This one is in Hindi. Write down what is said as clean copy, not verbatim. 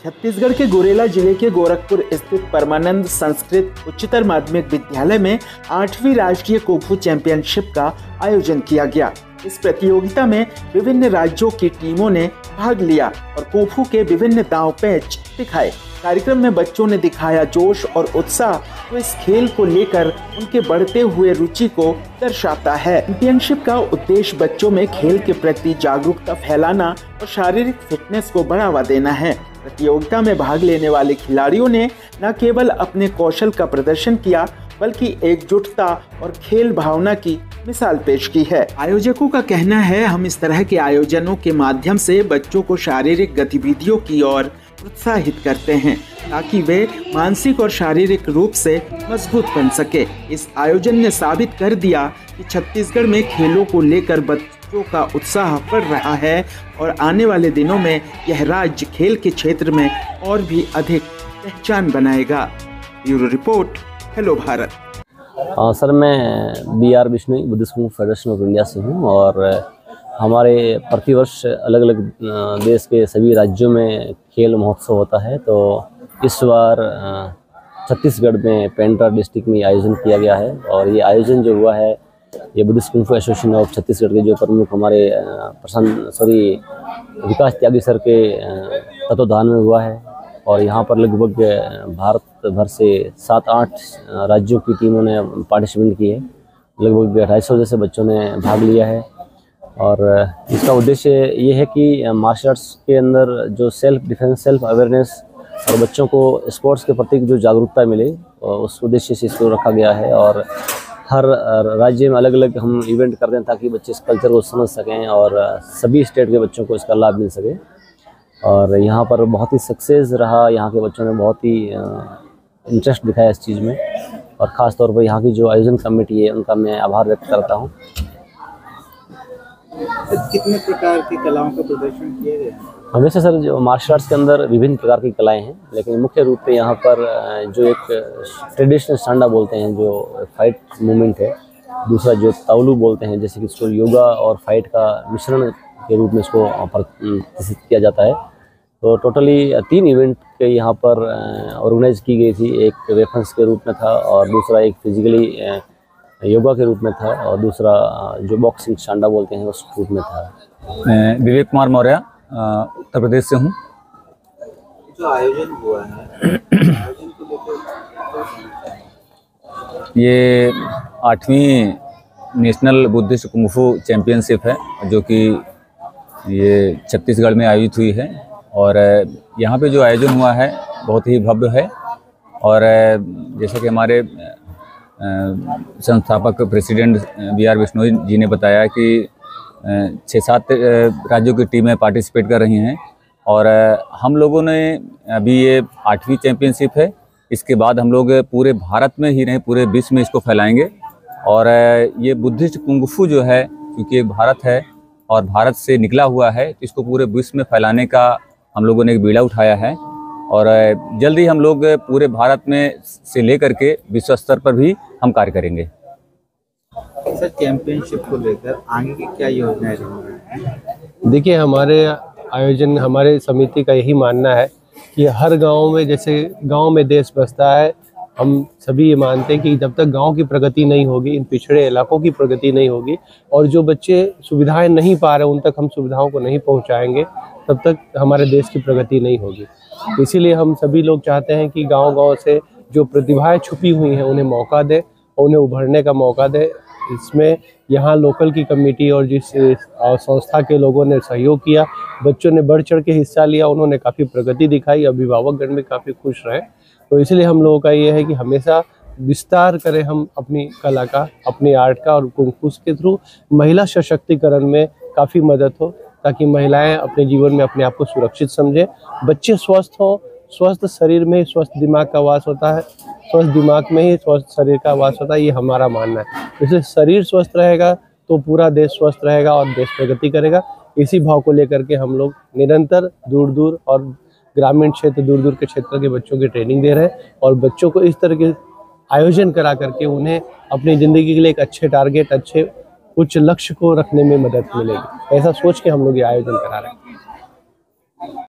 छत्तीसगढ़ के गुरेला जिले के गोरखपुर स्थित परमानंद संस्कृत उच्चतर माध्यमिक विद्यालय में 8वीं राष्ट्रीय कुंफू चैंपियनशिप का आयोजन किया गया। इस प्रतियोगिता में विभिन्न राज्यों की टीमों ने भाग लिया और कुंफू के विभिन्न दांव पेच दिखाए। कार्यक्रम में बच्चों ने दिखाया जोश और उत्साह, तो इस खेल को लेकर उनके बढ़ते हुए रुचि को दर्शाता है। चैंपियनशिप का उद्देश्य बच्चों में खेल के प्रति जागरूकता फैलाना और शारीरिक फिटनेस को बढ़ावा देना है। प्रतियोगिता में भाग लेने वाले खिलाड़ियों ने न केवल अपने कौशल का प्रदर्शन किया, बल्कि एकजुटता और खेल भावना की मिसाल पेश की है। आयोजकों का कहना है, हम इस तरह के आयोजनों के माध्यम से बच्चों को शारीरिक गतिविधियों की ओर उत्साहित करते हैं, ताकि वे मानसिक और शारीरिक रूप से मजबूत बन सके। इस आयोजन ने साबित कर दिया कि छत्तीसगढ़ में खेलों को लेकर बच्चों का उत्साह बढ़ रहा है और आने वाले दिनों में यह राज्य खेल के क्षेत्र में और भी अधिक पहचान बनाएगा। Bureau report, hello Bharat. Sir, मैं BR Bishnoi Buddhist kung fu federation of India से हूँ और हमारे प्रतिवर्ष अलग अलग देश के सभी राज्यों में खेल महोत्सव होता है। तो इस बार छत्तीसगढ़ में पेंड्रा डिस्ट्रिक्ट में आयोजन किया गया है और ये आयोजन जो हुआ है, ये Buddhist kung fu association of Chhattisgarh के जो प्रमुख हमारे विकास त्यागी सर के तत्वाधान में हुआ है। और यहाँ पर लगभग भारत भर से 7-8 राज्यों की टीमों ने पार्टिसिपेट की है। लगभग 250 जैसे बच्चों ने भाग लिया है और इसका उद्देश्य ये है कि मार्शल आर्ट्स के अंदर जो सेल्फ डिफेंस, सेल्फ अवेयरनेस और बच्चों को स्पोर्ट्स के प्रति जो जागरूकता मिले, उस उद्देश्य से इसको रखा गया है। और हर राज्य में अलग अलग हम इवेंट करते हैं ताकि बच्चे इस कल्चर को समझ सकें और सभी स्टेट के बच्चों को इसका लाभ मिल सके। और यहाँ पर बहुत ही सक्सेस रहा, यहाँ के बच्चों ने बहुत ही इंटरेस्ट दिखाया इस चीज़ में और ख़ास तौर पर यहाँ की जो आयोजन कमेटी है उनका मैं आभार व्यक्त करता हूँ। कितने प्रकार की कलाओं का प्रदर्शन किया गया? वैसे सर, जो मार्शल आर्ट्स के अंदर विभिन्न प्रकार की कलाएं हैं, लेकिन मुख्य रूप से यहाँ पर जो एक ट्रेडिशनल सांडा बोलते हैं, जो फाइट मूवमेंट है, दूसरा जो तावलू बोलते हैं, जैसे कि इसको योगा और फाइट का मिश्रण के रूप में इसको प्रदर्शित किया जाता है। तो टोटली 3 इवेंट के यहाँ पर ऑर्गेनाइज की गई थी। एक वेपन्स के रूप में था और दूसरा एक फिजिकली योगा के रूप में था और दूसरा जो बॉक्सिंग सांडा बोलते हैं उस रूप में था। मैं विवेक कुमार मौर्य उत्तर प्रदेश से हूँ। जो आयोजन हुआ है, आयोजन को लेकर ये 8वीं नेशनल बुद्धिस्ट कुंफू चैंपियनशिप है जो कि ये छत्तीसगढ़ में आयोजित हुई है। और यहाँ पे जो आयोजन हुआ है बहुत ही भव्य है। और जैसे कि हमारे संस्थापक प्रेसिडेंट BR बिश्नोई जी ने बताया कि 6-7 राज्यों की टीमें पार्टिसिपेट कर रही हैं और हम लोगों ने अभी ये 8वीं चैंपियनशिप है। इसके बाद हम लोग पूरे भारत में ही नहीं, पूरे विश्व में इसको फैलाएंगे। और ये बुद्धिस्ट कुंफू जो है, क्योंकि एक भारत है और भारत से निकला हुआ है, तो इसको पूरे विश्व में फैलाने का हम लोगों ने एक बीड़ा उठाया है। और जल्दी हम लोग पूरे भारत में से लेकर के विश्व स्तर पर भी हम कार्य करेंगे। सर, चैंपियनशिप को लेकर आगे की क्या योजनाएं रहेंगी? देखिए, हमारे समिति का यही मानना है कि हर गांव में, जैसे गांव में देश बसता है, हम सभी ये मानते हैं कि जब तक गांव की प्रगति नहीं होगी, इन पिछड़े इलाकों की प्रगति नहीं होगी और जो बच्चे सुविधाएं नहीं पा रहे उन तक हम सुविधाओं को नहीं पहुंचाएंगे, तब तक हमारे देश की प्रगति नहीं होगी। इसीलिए हम सभी लोग चाहते हैं कि गांव-गांव से जो प्रतिभाएं छुपी हुई हैं उन्हें मौका दें, उन्हें उभरने का मौका दें। इसमें यहाँ लोकल की कमेटी और जिस संस्था के लोगों ने सहयोग किया, बच्चों ने बढ़ चढ़ के हिस्सा लिया, उन्होंने काफ़ी प्रगति दिखाई, अभिभावकगण भी काफ़ी खुश रहे। तो इसलिए हम लोगों का ये है कि हमेशा विस्तार करें हम अपनी कला का, अपनी आर्ट का, और कुंफू के थ्रू महिला सशक्तिकरण में काफ़ी मदद हो, ताकि महिलाएं अपने जीवन में अपने आप को सुरक्षित समझें, बच्चे स्वस्थ हों। स्वस्थ शरीर में ही स्वस्थ दिमाग का वास होता है, स्वस्थ दिमाग में ही स्वस्थ शरीर का वास होता है, ये हमारा मानना है। इसलिए शरीर स्वस्थ रहेगा तो पूरा देश स्वस्थ रहेगा और देश प्रगति करेगा। इसी भाव को लेकर के हम लोग निरंतर दूर दूर और ग्रामीण क्षेत्र, दूर दूर के क्षेत्र के बच्चों की ट्रेनिंग दे रहे हैं और बच्चों को इस तरह के आयोजन करा करके उन्हें अपनी ज़िंदगी के लिए एक अच्छे टारगेट, अच्छे उच्च लक्ष्य को रखने में मदद मिलेगी। ऐसा सोच के हम लोग ये आयोजन करा रहे हैं।